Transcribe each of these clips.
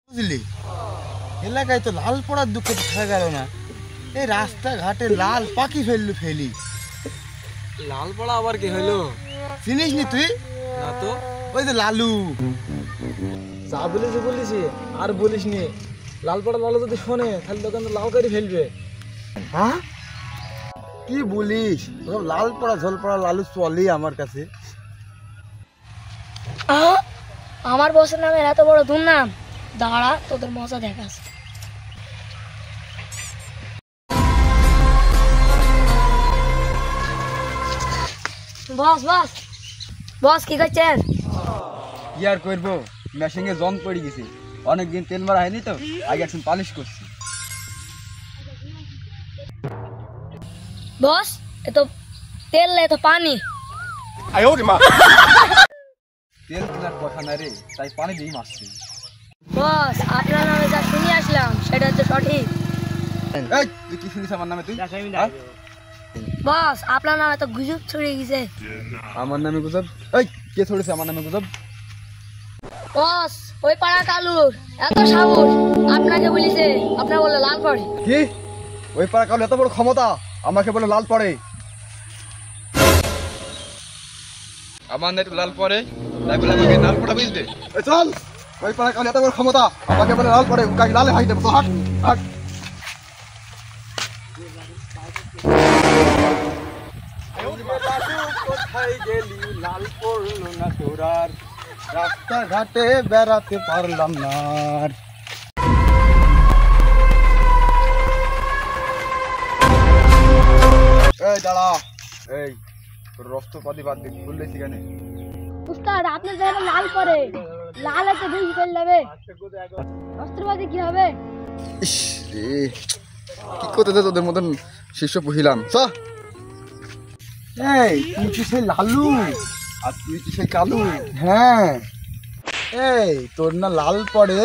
বুঝলি, এলাকায় তো লাল পড়ার দুঃখ দেখা গেল না। এই রাস্তাঘাটে লাল পাখি ফেলি। লাল পড়া আবার কি হইলো? চিনিস নি তুই? না তো। ওই যে লালু। যা বলিস আর বলিস নি। লাল পড়া লালু যদি শোনে তাহলে দোকান তো লাল করে ফেলবে। হ্যাঁ, কি বলিস? সব লাল পড়া ঝোল পড়া লালু চলেই আমার কাছে। আমার বসের নামে এত বড় দুর্নাম, দাঁড়া তোদের মজা দেখাস। বস বস বস কি করছেন? কি আর করবো, মেশিনে জং পড়ে গেছে, অনেকদিন তেল মারা হয়নি তো, আগে এখন পালিশ করছি। বস এ তো তেল না, এ তো পানি। তেল কেনার কথা না রে, তাই পানি দিয়ে মারছি। বস আপনার নামে যা শুনে আসলাম সেটা হচ্ছে সঠিক। এই তুই কি শুনিস আমার নামে? তুই হ্যাঁ? বস আপনার নামে তো গুজব ছড়িয়ে গেছে। আমার নামে গুজব? এই কে ছড়েছে আমার নামে গুজব? বস ওই পাড়া কালুর এত সাহস, আপনাকে বলিছে, আপনার বললো লাল পড়ে। কি? ওই পাড়া কালো এত বড় ক্ষমতা আমাকে বলে লাল পড়ে? আমার নেট লাল পড়ে তাই বলে আমাকে লাল পড়া বুঝবে? চল, ওই পাড়া কালো এত বড় ক্ষমতা আমাকে বলে লাল পড়ে, ওকে লালে হাই দেবো। হাট হাট। কোথায় গেলি লাল পড়লো না তোরার, রাস্তাঘাটে বেড়াতে পারলাম না। এই দাঁড়া, এই তোর রক্তপাতি বাদ দিয়ে খুললে সেখানে। উস্তাদ আপনার যেন লাল পড়ে, লাল এতে বেশি ফেল যাবে, অস্ত্রবাদী কি হবে? ইস রে, কি করতে দে তোদের মতন শিষ্য পুহিলাম। এই তুই কি সেই লালু? আর তুই কি সেই কালু? হ্যাঁ, এই তোর না লাল পড়ে?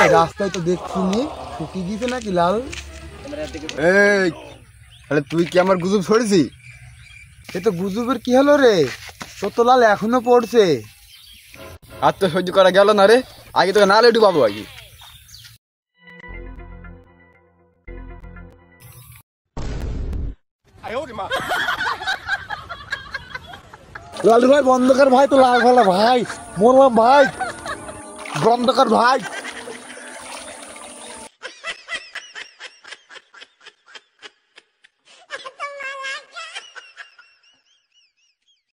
এই রাস্তায় তো দেখছিনি, শুকিয়ে গেছে নাকি লাল? এই তাহলে তুই কি আমার গুজব ছড়েছি? এ তো গুজবের কি হলো রে? তোর তো লাল এখনো পড়ছে। আর তো সহ্য করা গেল না রে, আগে তোকে নালে ডুবাবো আগে। লালু ভাই বন্ধ কর ভাই, তো লাল ভাই, মরলাম ভাই, বন্ধ কর ভাই।